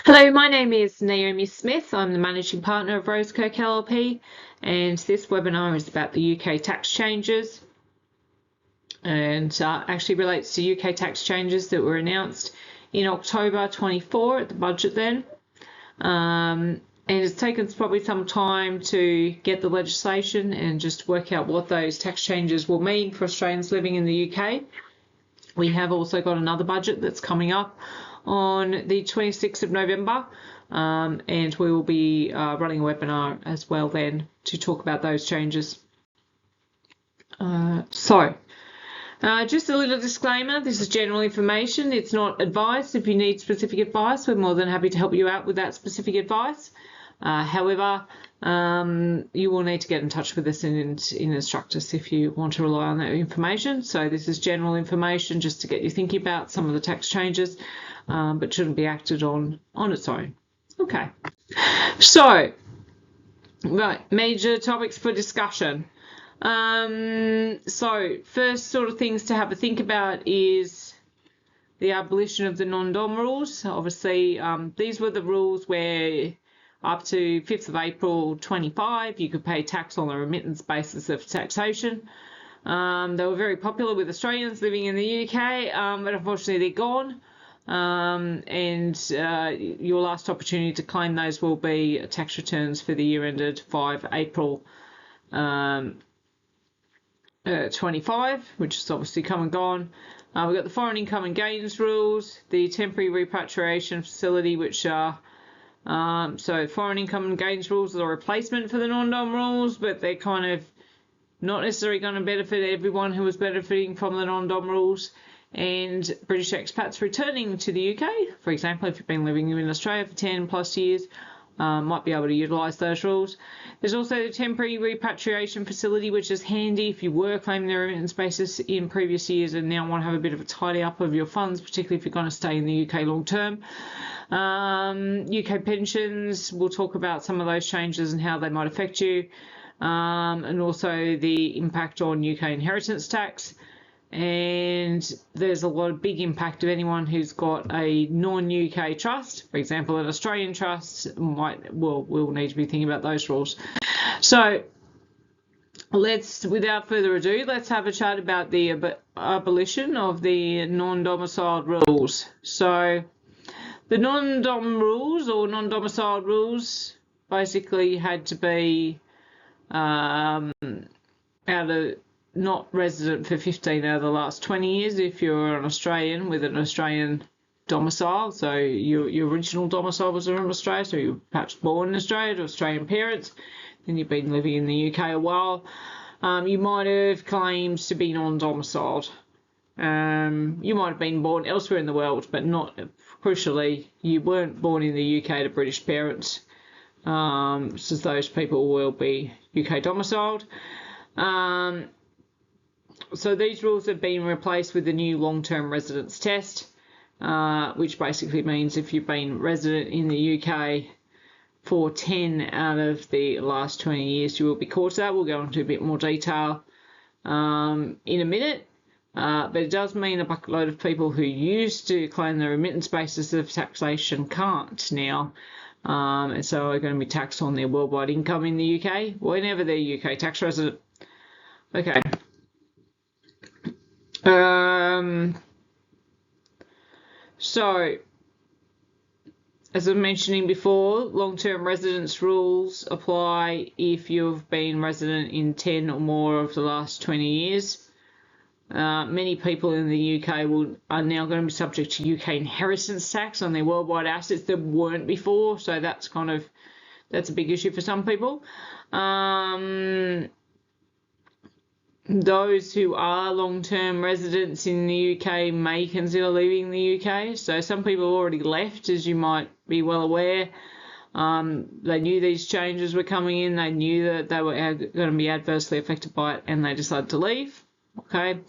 Hello, my name is Naomi Smith. I'm the Managing Partner of Rosekirk LLP, and this webinar is about the UK tax changes and actually relates to UK tax changes that were announced in October 24 at the budget then. And it's taken probably some time to get the legislation and just work out what those tax changes will mean for Australians living in the UK. We have also got another budget that's coming up on the 26th of November, and we will be running a webinar as well then to talk about those changes. Just a little disclaimer, this is general information, it's not advice. If you need specific advice, we're more than happy to help you out with that specific advice. However, you will need to get in touch with us and instruct us if you want to rely on that information. So this is general information just to get you thinking about some of the tax changes, but shouldn't be acted on its own. Okay, so right, major topics for discussion. So first sort of things to have a think about is the abolition of the non-dom rules. Obviously, these were the rules where up to 5th of April 25, you could pay tax on a remittance basis of taxation. They were very popular with Australians living in the UK, but unfortunately they're gone. And your last opportunity to claim those will be tax returns for the year ended 5 April 25, which is obviously come and gone. We've got the foreign income and gains rules, the temporary repatriation facility, which are so foreign income and gains rules are a replacement for the non-dom rules, but they're kind of not necessarily going to benefit everyone who was benefiting from the non-dom rules. And British expats returning to the UK, for example, if you've been living in Australia for 10 plus years, might be able to utilise those rules. There's also the temporary repatriation facility, which is handy if you were claiming the remittance basis in previous years and now want to have a bit of a tidy up of your funds, particularly if you're going to stay in the UK long term. UK pensions, we'll talk about some of those changes and how they might affect you, and also the impact on UK inheritance tax. And there's a lot of big impact of anyone who's got a non-UK trust. For example, an Australian trust will need to be thinking about those rules. So without further ado, let's have a chat about the abolition of the non-domiciled rules. So the non-dom rules or non-domiciled rules basically had to be not resident for 15 out of the last 20 years if you're an Australian with an Australian domicile. So your original domicile was from Australia, so you were perhaps born in Australia to Australian parents, then you've been living in the UK a while. You might have claimed to be non-domiciled. You might have been born elsewhere in the world, but not, crucially, you weren't born in the UK to British parents. So those people will be UK domiciled. So these rules have been replaced with the new long-term residence test, which basically means if you've been resident in the UK for 10 out of the last 20 years, you will be caught to that. We'll go into a bit more detail in a minute, but it does mean a bucketload of people who used to claim the remittance basis of taxation can't now, and so are going to be taxed on their worldwide income in the UK whenever they're UK tax resident. Okay. So, as I was mentioning before, long-term residence rules apply if you've been resident in 10 or more of the last 20 years. Many people in the UK are now going to be subject to UK inheritance tax on their worldwide assets that weren't before, so that's a big issue for some people. Those who are long-term residents in the UK may consider leaving the UK. So some people already left, as you might be well aware. They knew these changes were coming in. They knew that they were going to be adversely affected by it, and they decided to leave. Okay.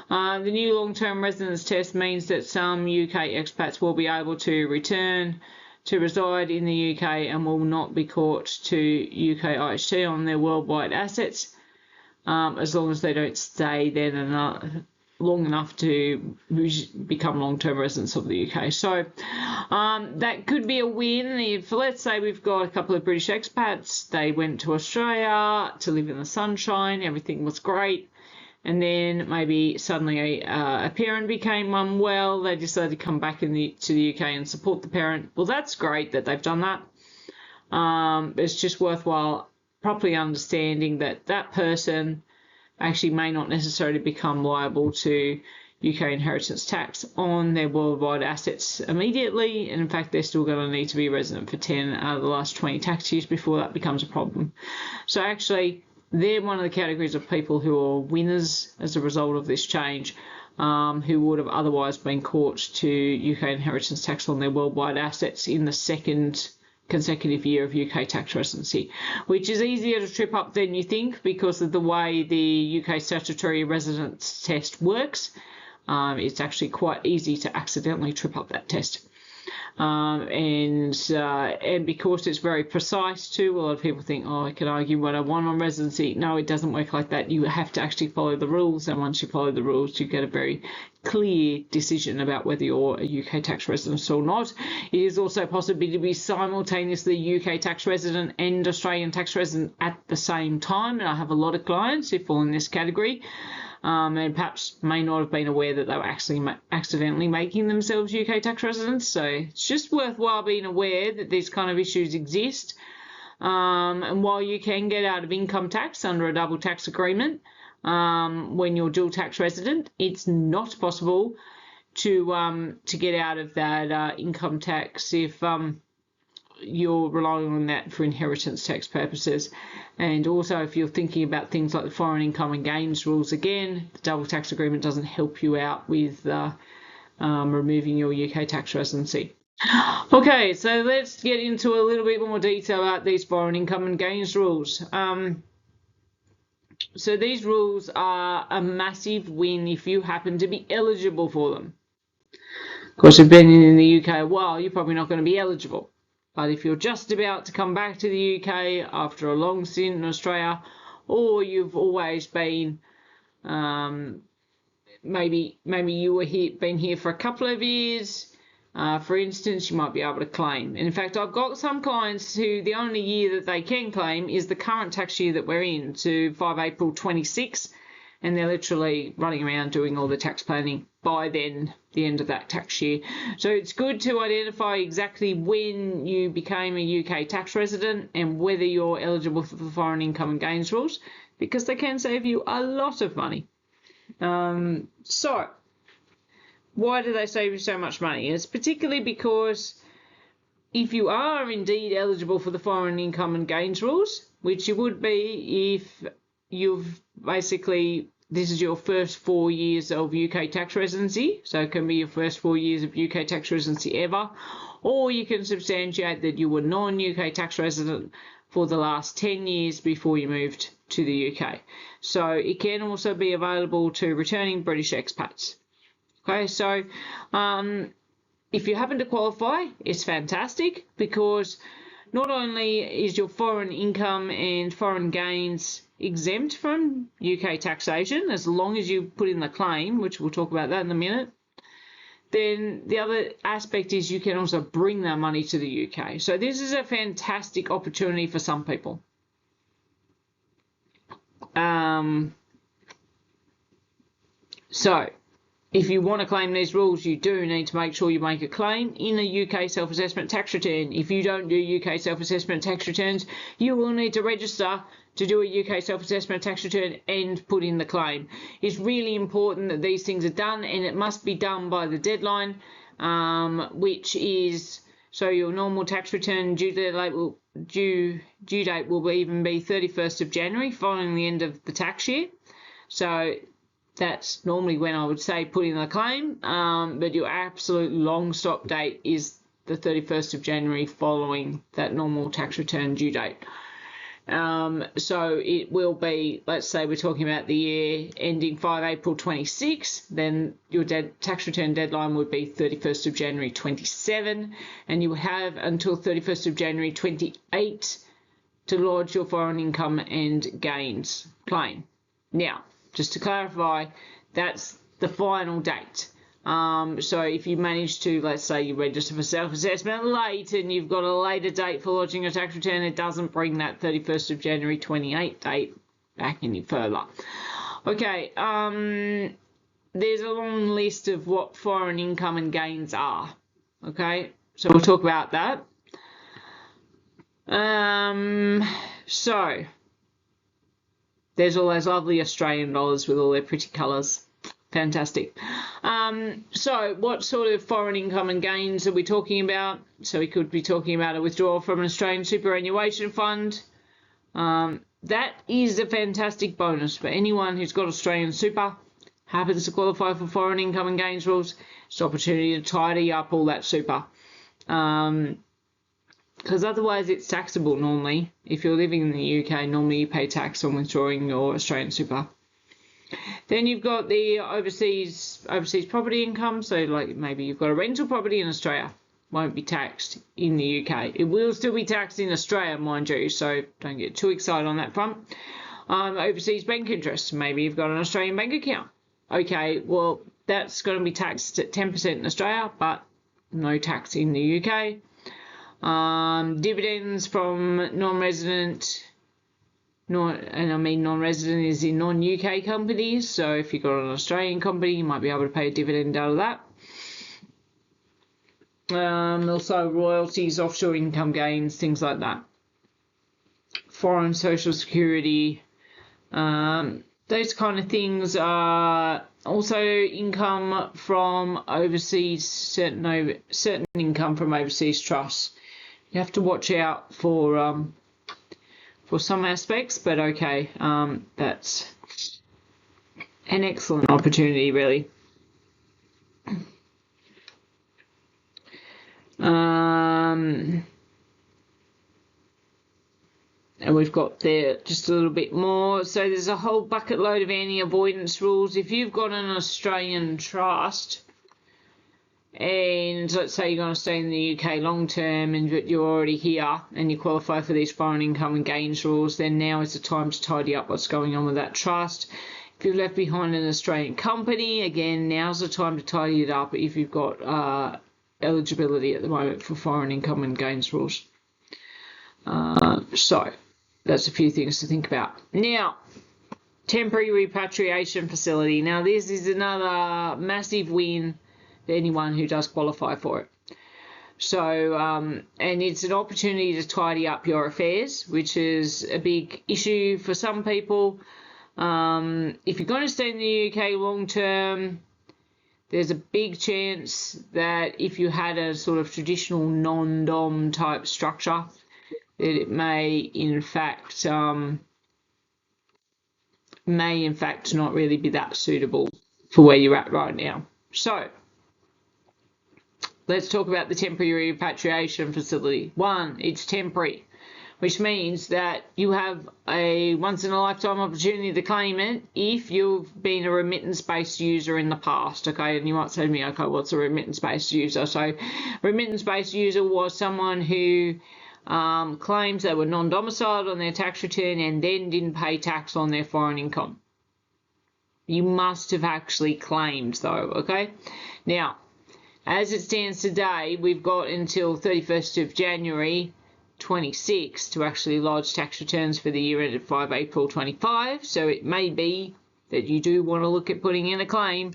The new long-term residence test means that some UK expats will be able to return to reside in the UK and will not be caught to UK IHT on their worldwide assets. As long as they don't stay then long enough to become long-term residents of the UK. So that could be a win if, let's say, we've got a couple of British expats. They went to Australia to live in the sunshine. Everything was great. And then maybe suddenly a parent became unwell. They decided to come back to the UK and support the parent. Well, that's great that they've done that. It's just worthwhile properly understanding that that person actually may not necessarily become liable to UK inheritance tax on their worldwide assets immediately, and in fact they're still going to need to be a resident for 10 out of the last 20 tax years before that becomes a problem. So actually they're one of the categories of people who are winners as a result of this change, who would have otherwise been caught to UK inheritance tax on their worldwide assets in the second consecutive year of UK tax residency, which is easier to trip up than you think because of the way the UK statutory residence test works. It's actually quite easy to accidentally trip up that test. And because it's very precise too, a lot of people think, oh, I can argue what I want on residency. No, it doesn't work like that. You have to actually follow the rules, and once you follow the rules, you get a very clear decision about whether you're a UK tax resident or not. It is also possible to be simultaneously UK tax resident and Australian tax resident at the same time, and I have a lot of clients who fall in this category. And perhaps may not have been aware that they were actually accidentally making themselves UK tax residents. So it's just worthwhile being aware that these kind of issues exist. And while you can get out of income tax under a double tax agreement when you're dual tax resident, it's not possible to get out of that income tax if you're relying on that for inheritance tax purposes. And also if you're thinking about things like the foreign income and gains rules, again, the double tax agreement doesn't help you out with removing your UK tax residency. Okay, so let's get into a little bit more detail about these foreign income and gains rules. So these rules are a massive win if you happen to be eligible for them. Of course, if you've been in the UK a while, you're probably not going to be eligible. But if you're just about to come back to the UK after a long stint in Australia, or you've always been, maybe you were been here for a couple of years, for instance, you might be able to claim. And in fact, I've got some clients who the only year that they can claim is the current tax year that we're in, to 5 April 26, and they're literally running around doing all the tax planning by then, the end of that tax year. So it's good to identify exactly when you became a UK tax resident and whether you're eligible for the foreign income and gains rules, because they can save you a lot of money. So why do they save you so much money? It's particularly because if you are indeed eligible for the foreign income and gains rules, which you would be if you've basically, this is your first 4 years of UK tax residency, so it can be your first 4 years of UK tax residency ever, or you can substantiate that you were non-UK tax resident for the last 10 years before you moved to the UK. So it can also be available to returning British expats. Okay, so if you happen to qualify, it's fantastic, because not only is your foreign income and foreign gains exempt from UK taxation, as long as you put in the claim, which we'll talk about that in a minute, then the other aspect is you can also bring that money to the UK. So this is a fantastic opportunity for some people. So if you want to claim these rules, you do need to make sure you make a claim in a UK self-assessment tax return. If you don't do UK self-assessment tax returns, you will need to register to do a UK self-assessment tax return and put in the claim. It's really important that these things are done, and it must be done by the deadline, which is, so your normal tax return due date will even be 31st of January following the end of the tax year. So that's normally when I would say put in the claim, but your absolute long stop date is the 31st of January following that normal tax return due date. So it will be, let's say we're talking about the year ending 5 April 26, then your tax return deadline would be 31st of January 27, and you will have until 31st of January 28 to lodge your foreign income and gains claim. Now, just to clarify, that's the final date. So if you manage to, let's say you register for self-assessment late and you've got a later date for lodging a tax return, it doesn't bring that 31st of January 28 date back any further. Okay, there's a long list of what foreign income and gains are. Okay, so we'll talk about that. So there's all those lovely Australian dollars with all their pretty colours. Fantastic. So what sort of foreign income and gains are we talking about? So we could be talking about a withdrawal from an Australian superannuation fund. That is a fantastic bonus for anyone who's got Australian super, happens to qualify for foreign income and gains rules. It's an opportunity to tidy up all that super. Because otherwise it's taxable normally. If you're living in the UK, normally you pay tax on withdrawing your Australian super. Then you've got the overseas property income. So like maybe you've got a rental property in Australia. Won't be taxed in the UK. It will still be taxed in Australia, mind you, so don't get too excited on that front. Overseas bank interest. Maybe you've got an Australian bank account. Okay, well, that's going to be taxed at 10% in Australia, but no tax in the UK. Dividends from non-resident, non-resident is in non-UK companies, so if you've got an Australian company, you might be able to pay a dividend out of that. Also royalties, offshore income gains, things like that. Foreign social security, those kind of things are also income from overseas, certain income from overseas trusts. You have to watch out for some aspects, but okay, that's an excellent opportunity, really. And we've got there just a little bit more. So there's a whole bucket load of anti-avoidance rules. If you've got an Australian trust and let's say you're going to stay in the UK long term and you're already here and you qualify for these foreign income and gains rules, then now is the time to tidy up what's going on with that trust. If you've left behind an Australian company, again, now's the time to tidy it up if you've got eligibility at the moment for foreign income and gains rules. So that's a few things to think about. Now, temporary repatriation facility. Now this is another massive win for anyone who does qualify for it. So, and it's an opportunity to tidy up your affairs, which is a big issue for some people. If you're going to stay in the UK long term, there's a big chance that if you had a sort of traditional non-dom type structure, that it may in fact not really be that suitable for where you're at right now. So let's talk about the temporary repatriation facility. One, it's temporary, which means that you have a once-in-a-lifetime opportunity to claim it if you've been a remittance-based user in the past, okay? And you might say to me, okay, what's a remittance-based user? So remittance-based user was someone who claims they were non-domiciled on their tax return and then didn't pay tax on their foreign income. You must have actually claimed, though, okay? Now, as it stands today, we've got until 31st of January 26 to actually lodge tax returns for the year ended 5 April 25. So it may be that you do want to look at putting in a claim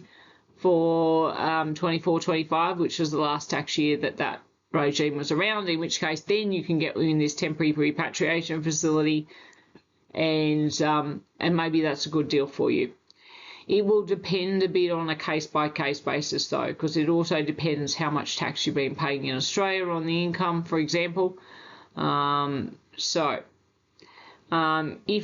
for 24-25, which was the last tax year that regime was around, in which case then you can get within this temporary repatriation facility and maybe that's a good deal for you. It will depend a bit on a case-by-case basis, though, because it also depends how much tax you've been paying in Australia on the income, for example. If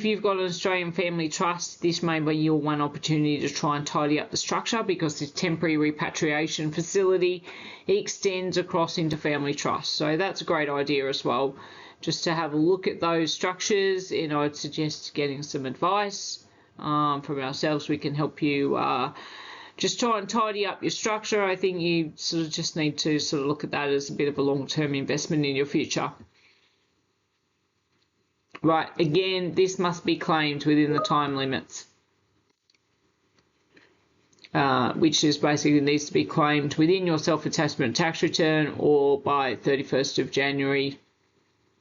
you've got an Australian family trust, this may be your one opportunity to try and tidy up the structure, because this temporary repatriation facility extends across into family trusts. So that's a great idea as well, just to have a look at those structures, and I'd suggest getting some advice from ourselves. We can help you just try and tidy up your structure. I think you sort of just need to sort of look at that as a bit of a long-term investment in your future. Right, again, this must be claimed within the time limits. which is basically needs to be claimed within your self-attachment tax return or by 31st of January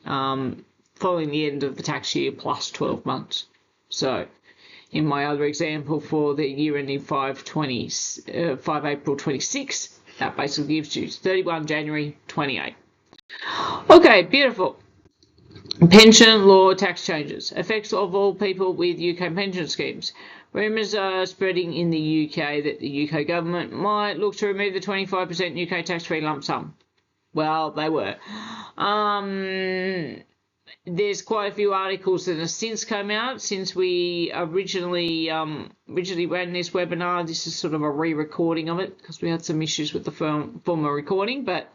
following the end of the tax year plus 12 months. So in my other example for the year ending 5 April 26, that basically gives you 31 January 28. Okay, beautiful. Pension law tax changes. Effects of all people with UK pension schemes. Rumours are spreading in the UK that the UK government might look to remove the 25% UK tax-free lump sum. Well, they were. There's quite a few articles that have since come out since we originally ran this webinar. This is sort of a re-recording of it because we had some issues with the former recording, but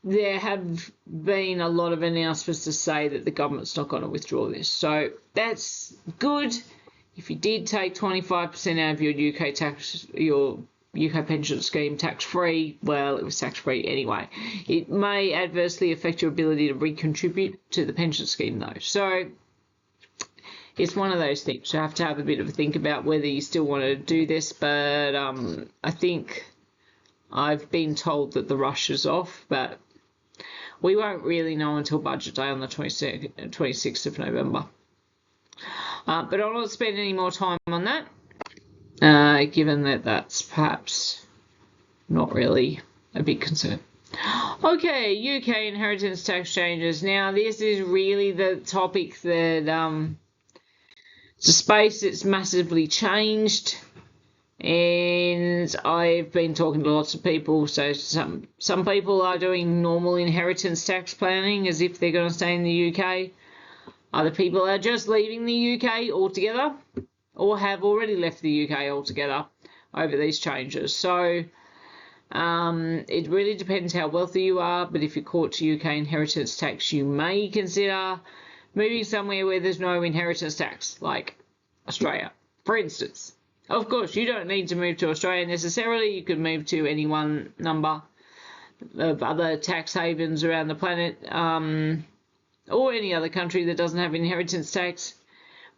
there have been a lot of announcements to say that the government's not going to withdraw this. So that's good. If you did take 25% out of your UK tax, your UK pension scheme tax-free, well, it was tax-free anyway. It may adversely affect your ability to recontribute to the pension scheme, though. So it's one of those things. You have to have a bit of a think about whether you still want to do this, but I think I've been told that the rush is off, but we won't really know until budget day on the 26th of November. But I'll not spend any more time on that. Given that that's perhaps not really a big concern. Okay, UK inheritance tax changes. Now, this is really the topic that it's a space that's massively changed, and I've been talking to lots of people. So some people are doing normal inheritance tax planning as if they're going to stay in the UK. Other people are just leaving the UK altogether, or have already left the UK altogether over these changes. So it really depends how wealthy you are, but if you're caught to UK inheritance tax, you may consider moving somewhere where there's no inheritance tax, like Australia, for instance. Of course, you don't need to move to Australia necessarily. You could move to any one number of other tax havens around the planet, or any other country that doesn't have inheritance tax.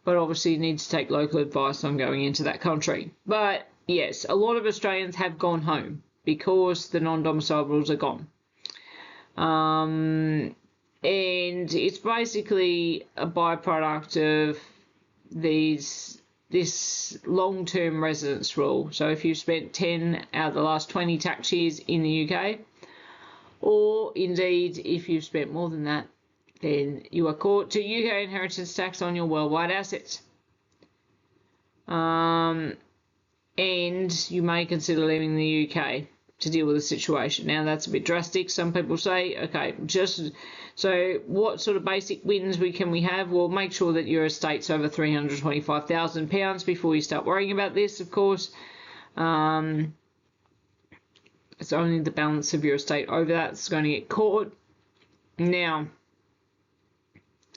But obviously you need to take local advice on going into that country. But yes, a lot of Australians have gone home because the non-domiciled rules are gone. And it's basically a byproduct of this long-term residence rule. So if you've spent 10 out of the last 20 tax years in the UK, or indeed if you've spent more than that, then you are caught to UK inheritance tax on your worldwide assets. And you may consider leaving the UK to deal with the situation. Now, that's a bit drastic. Some people say, okay, so what sort of basic wins can we have? Well, make sure that your estate's over £325,000 before you start worrying about this, of course. It's only the balance of your estate over that's going to get caught. Now,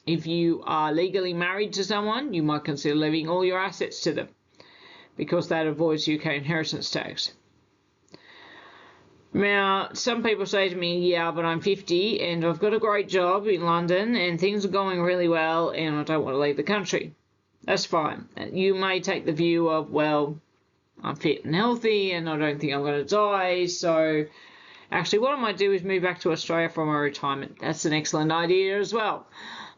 if you are legally married to someone, you might consider leaving all your assets to them because that avoids UK inheritance tax. Now, some people say to me, yeah, but I'm 50 and I've got a great job in London and things are going really well and I don't want to leave the country. That's fine. You may take the view of, well, I'm fit and healthy and I don't think I'm going to die, so actually what I might do is move back to Australia for my retirement. That's an excellent idea as well.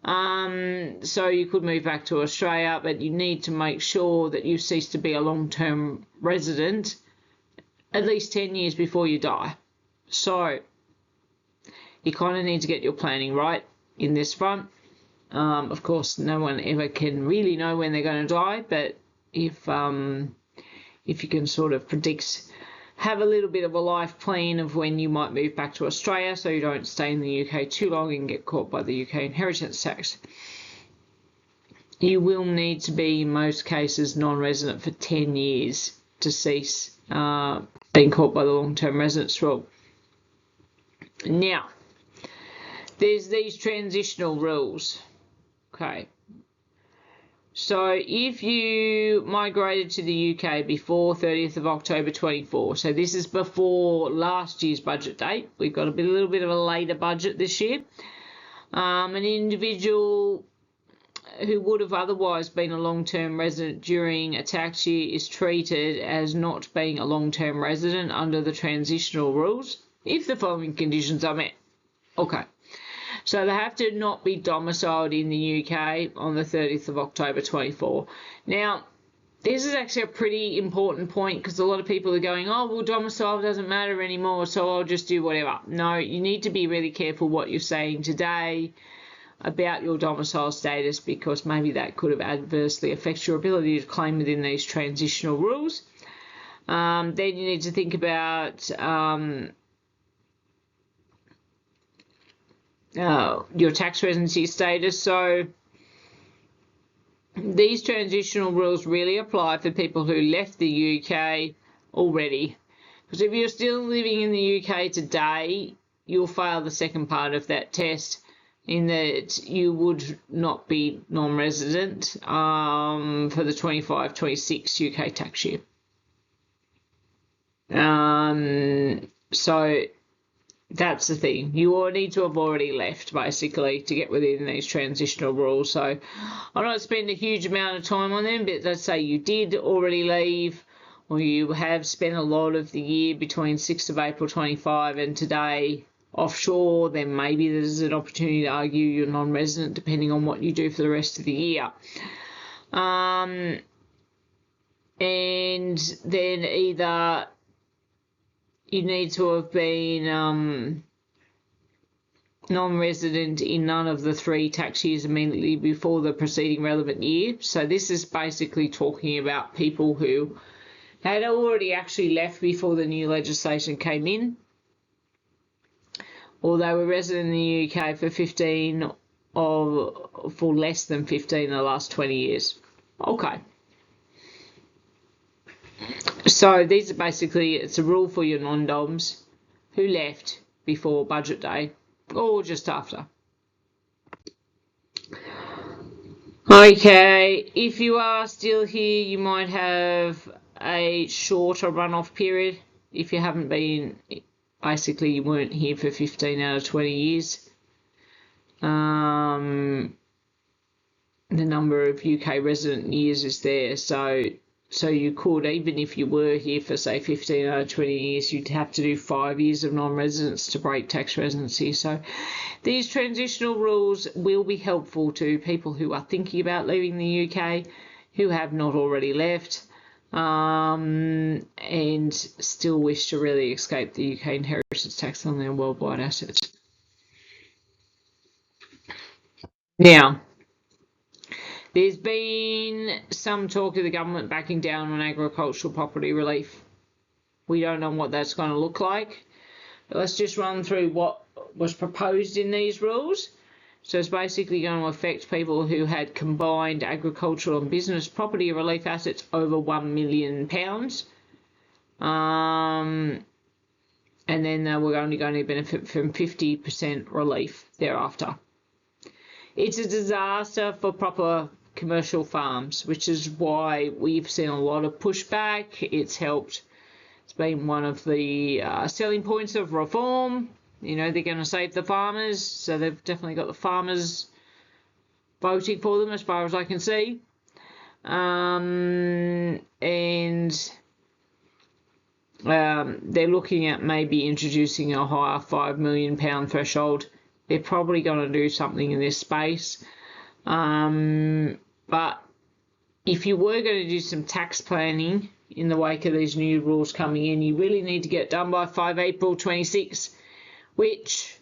So you could move back to Australia, but you need to make sure that you cease to be a long-term resident at least 10 years before you die. So you kind of need to get your planning right in this front. Of course, no one ever can really know when they're going to die, but if you can sort of have a little bit of a life plan of when you might move back to Australia so you don't stay in the UK too long and get caught by the UK inheritance tax. You will need to be, in most cases, non-resident for 10 years to cease being caught by the long-term residence rule. Now, there's these transitional rules. Okay. So if you migrated to the UK before 30th of October 24, so this is before last year's budget date, we've got a little bit of a later budget this year, an individual who would have otherwise been a long-term resident during a tax year is treated as not being a long-term resident under the transitional rules if the following conditions are met. Okay. So they have to not be domiciled in the UK on the 30th of October 24. Now, this is actually a pretty important point because a lot of people are going, oh, well, domicile doesn't matter anymore, so I'll just do whatever. No, you need to be really careful what you're saying today about your domicile status, because maybe that could have adversely affected your ability to claim within these transitional rules. Then you need to think about your tax residency status. So these transitional rules really apply for people who left the UK already. Because if you're still living in the UK today, you'll fail the second part of that test, in that you would not be non-resident for the 25-26 UK tax year. So that's the thing. You all need to have already left, basically, to get within these transitional rules. So I'm not spending a huge amount of time on them, but let's say you did already leave, or you have spent a lot of the year between 6th of April 25 and today offshore, then maybe there's an opportunity to argue you're non-resident depending on what you do for the rest of the year. And then either you need to have been non-resident in none of the 3 tax years immediately before the preceding relevant year. So this is basically talking about people who had already actually left before the new legislation came in, or they were resident in the UK for less than 15 in the last 20 years. Okay. So these are basically, it's a rule for your non-doms who left before budget day or just after. Okay, if you are still here, you might have a shorter runoff period. If you haven't been, basically you weren't here for 15 out of 20 years. The number of UK resident years is there, so you could, even if you were here for, say, 15 out of 20 years, you'd have to do 5 years of non-residence to break tax residency. So these transitional rules will be helpful to people who are thinking about leaving the UK, who have not already left, and still wish to really escape the UK inheritance tax on their worldwide assets. Now, there's been some talk of the government backing down on agricultural property relief. We don't know what that's going to look like. But let's just run through what was proposed in these rules. So it's basically going to affect people who had combined agricultural and business property relief assets over £1 million. And then they were only going to benefit from 50% relief thereafter. It's a disaster for proper commercial farms, which is why we've seen a lot of pushback. It's helped. It's been one of the selling points of reform. You know, they're going to save the farmers, so they've definitely got the farmers voting for them as far as I can see. And they're looking at maybe introducing a higher £5 million threshold. They're probably going to do something in this space. But if you were going to do some tax planning in the wake of these new rules coming in, you really need to get done by 5 April 26, which,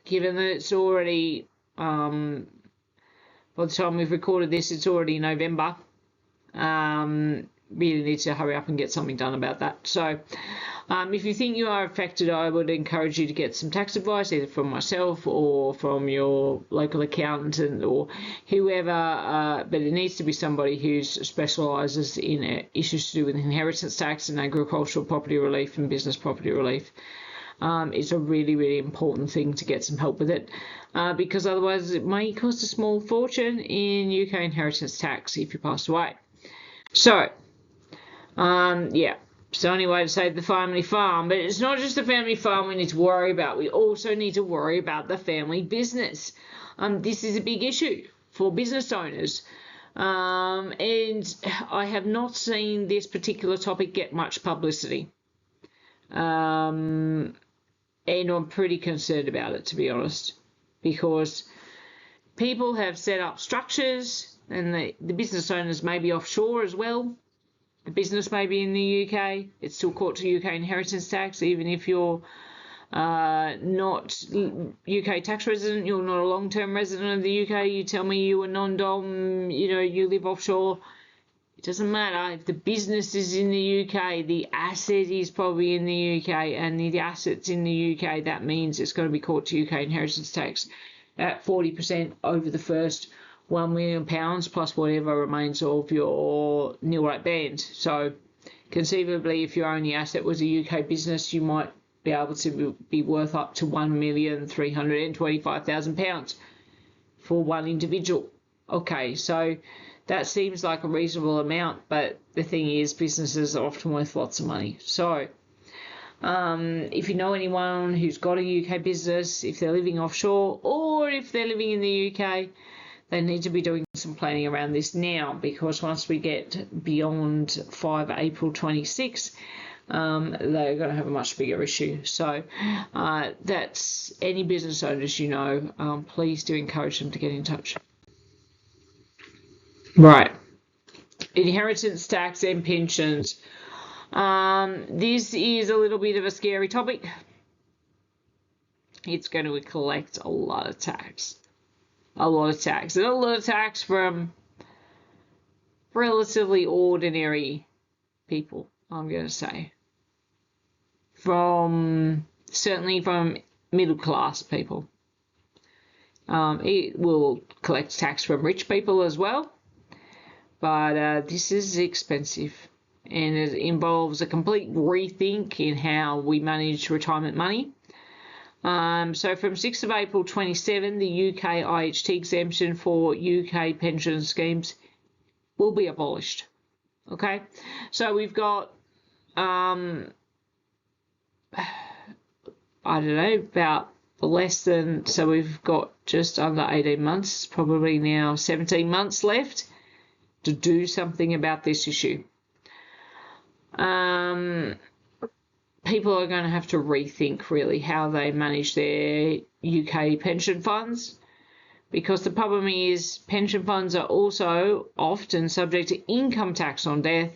given that it's already, by the time we've recorded this, it's already November. Really need to hurry up and get something done about that. So if you think you are affected, I would encourage you to get some tax advice, either from myself or from your local accountant or whoever, but it needs to be somebody who specialises in issues to do with inheritance tax and agricultural property relief and business property relief. It's a really, really important thing to get some help with it, because otherwise it may cost a small fortune in UK inheritance tax if you pass away. So, yeah, it's the only way to save the family farm. But it's not just the family farm we need to worry about. We also need to worry about the family business. This is a big issue. for business owners. And I have not seen this particular topic get much publicity. And I'm pretty concerned about it, to be honest, because people have set up structures, and the business owners may be offshore as well. The business may be in the UK. It's still caught to UK inheritance tax, even if you're not UK tax resident, you're not a long-term resident of the UK. You tell me you are non-dom, you live offshore. It doesn't matter. If the business is in the UK, the asset is probably in the UK, and the asset's in the UK, that means it's going to be caught to UK inheritance tax at 40% over the first £1 million plus whatever remains of your nil rate band. So conceivably, if your only asset was a UK business, you might be able to be worth up to £1,325,000 for one individual. Okay, so that seems like a reasonable amount, but the thing is, businesses are often worth lots of money. So if you know anyone who's got a UK business, if they're living offshore or if they're living in the UK, they need to be doing some planning around this now, because once we get beyond 5 April 26, they're going to have a much bigger issue. So that's any business owners please do encourage them to get in touch. Right. Inheritance tax and pensions. This is a little bit of a scary topic. It's going to collect a lot of tax. And a lot of tax from relatively ordinary people, I'm going to say. Certainly from middle class people. It will collect tax from rich people as well. But this is expensive, and it involves a complete rethink in how we manage retirement money. So from 6th of April 27, the UK IHT exemption for UK pension schemes will be abolished. Okay, so we've got, we've got just under 18 months, probably now 17 months left to do something about this issue. People are going to have to rethink really how they manage their UK pension funds, because the problem is pension funds are also often subject to income tax on death.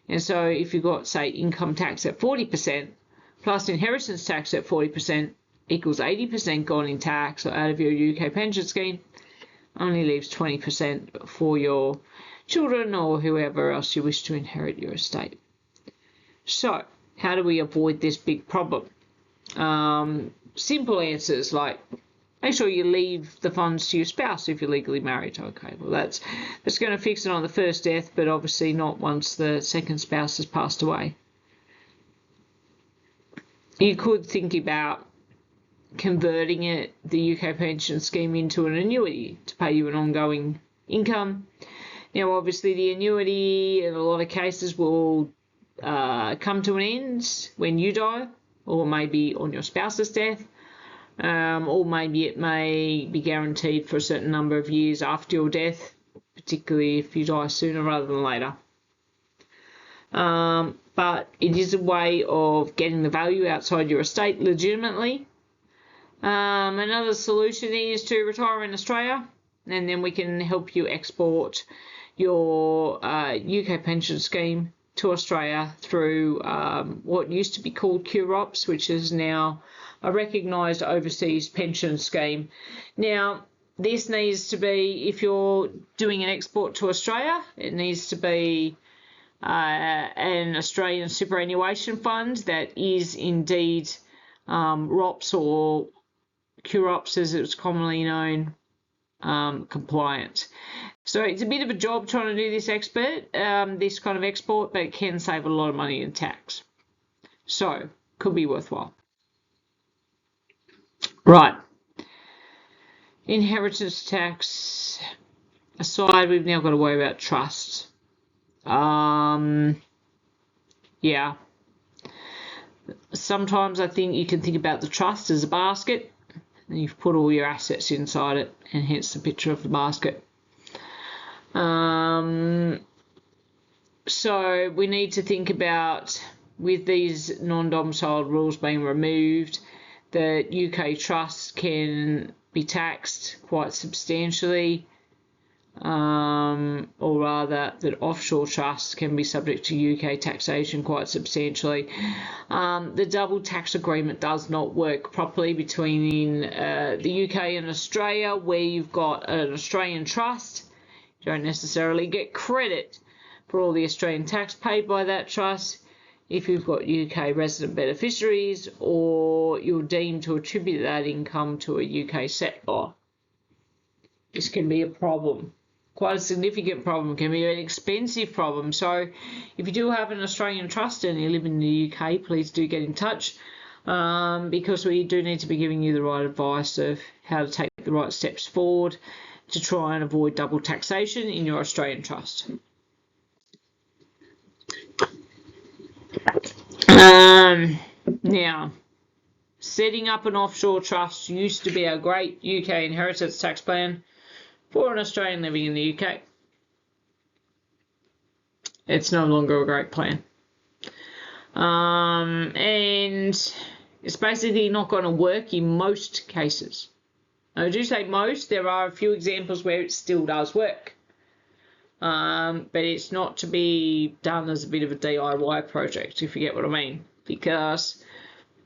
And so if you've got, say, income tax at 40% plus inheritance tax at 40% equals 80% gone in tax or out of your UK pension scheme, only leaves 20% for your children or whoever else you wish to inherit your estate. So how do we avoid this big problem? Simple answers like make sure you leave the funds to your spouse if you're legally married. Okay, well that's going to fix it on the first death, but obviously not once the second spouse has passed away. You could think about converting the UK pension scheme into an annuity to pay you an ongoing income. Now, obviously, the annuity in a lot of cases will come to an end when you die, or maybe on your spouse's death, or maybe it may be guaranteed for a certain number of years after your death, particularly if you die sooner rather than later. But it is a way of getting the value outside your estate legitimately. Another solution is to retire in Australia, and then we can help you export your UK pension scheme to Australia through what used to be called QROPS, which is now a recognised overseas pension scheme. Now, this needs to be, if you're doing an export to Australia, it needs to be an Australian superannuation fund that is indeed ROPS or QROPS as it's commonly known, compliant. So it's a bit of a job trying to do this this kind of export, but it can save a lot of money in tax. So could be worthwhile. Right. Inheritance tax aside, we've now got to worry about trusts. Yeah. Sometimes I think you can think about the trust as a basket, and you've put all your assets inside it, and hence the picture of the basket. So we need to think about, with these non-domiciled rules being removed, that UK trusts can be taxed quite substantially, or rather that offshore trusts can be subject to UK taxation quite substantially. The double tax agreement does not work properly between the UK and Australia, where you've got an Australian trust. You don't necessarily get credit for all the Australian tax paid by that trust if you've got UK resident beneficiaries, or you're deemed to attribute that income to a UK settler. This can be a problem, quite a significant problem, can be an expensive problem. So if you do have an Australian trust and you live in the UK, please do get in touch, because we do need to be giving you the right advice of how to take the right steps forward to try and avoid double taxation in your Australian trust. Now, setting up an offshore trust used to be a great UK inheritance tax plan for an Australian living in the UK. It's no longer a great plan. And it's basically not going to work in most cases. I do say most. There are a few examples where it still does work. But it's not to be done as a bit of a DIY project, if you get what I mean, because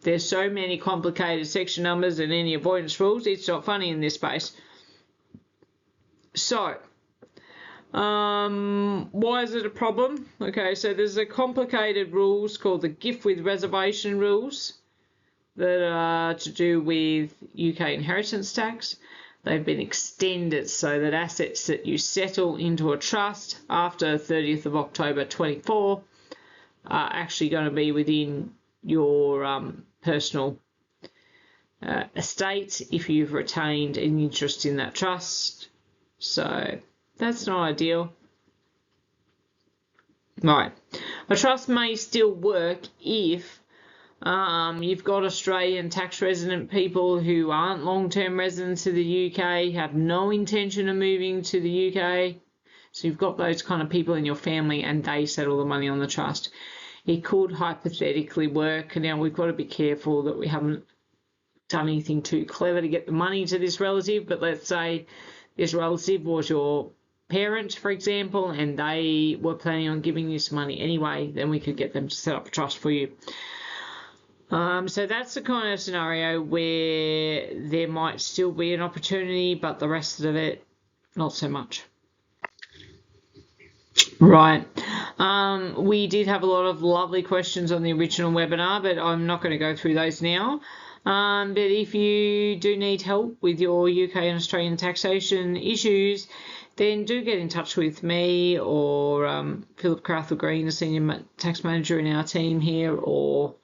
there's so many complicated section numbers and any avoidance rules, it's not funny in this space. So, why is it a problem? Okay, so there's a complicated rules called the gift with reservation rules that are to do with UK inheritance tax. They've been extended so that assets that you settle into a trust after 30th of October 24 are actually going to be within your personal estate if you've retained an interest in that trust. So that's not ideal. Right. A trust may still work if you've got Australian tax resident people who aren't long-term residents of the UK, have no intention of moving to the UK. So you've got those kind of people in your family and they settle the money on the trust. It could hypothetically work. Now, we've got to be careful that we haven't done anything too clever to get the money to this relative, but let's say this relative was your parent, for example, and they were planning on giving you some money anyway, then we could get them to set up a trust for you. So that's the kind of scenario where there might still be an opportunity, but the rest of it, not so much. Right. We did have a lot of lovely questions on the original webinar, but I'm not going to go through those now. But if you do need help with your UK and Australian taxation issues, then do get in touch with me or Philip Carther-Green, the Senior Tax Manager in our team here, or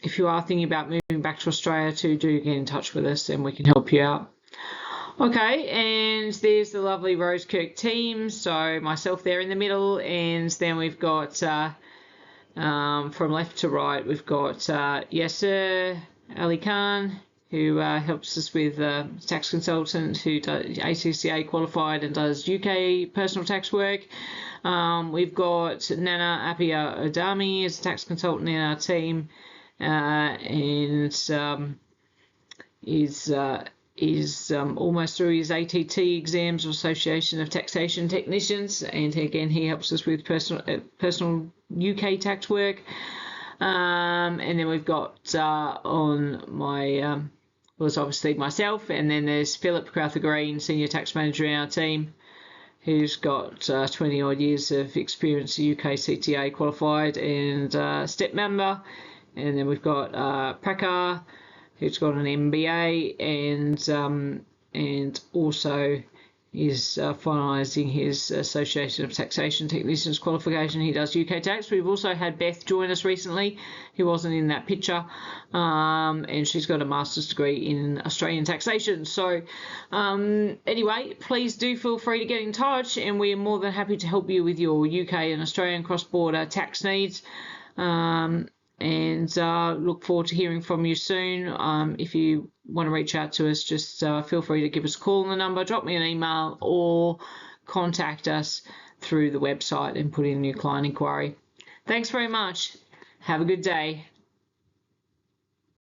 if you are thinking about moving back to Australia, do get in touch with us and we can help you out. Okay, and there's the lovely Rosekirk team, so myself there in the middle, and then we've got from left to right, we've got Yasser Ali Khan, who helps us with tax consultant who does ACCA qualified and does UK personal tax work. We've got Nana Apia Odami as a tax consultant in our team, and is almost through his ATT exams or Association of Taxation Technicians, and again he helps us with personal UK tax work. And then we've got on my was obviously myself, and then there's Philip Carther-Green, Senior Tax Manager in our team, who's got 20 odd years of experience, UK CTA qualified and step member. And then we've got Prakar, who's got an MBA and also is finalising his Association of Taxation Technicians qualification. He does UKtax. We've also had Beth join us recently, who wasn't in that picture, and she's got a master's degree in Australian taxation. So anyway, please do feel free to get in touch, and we're more than happy to help you with your UK and Australian cross-border tax needs. and look forward to hearing from you soon. If you want to reach out to us, just feel free to give us a call on the number, drop me an email, or contact us through the website and put in your client inquiry. Thanks very much. Have a good day.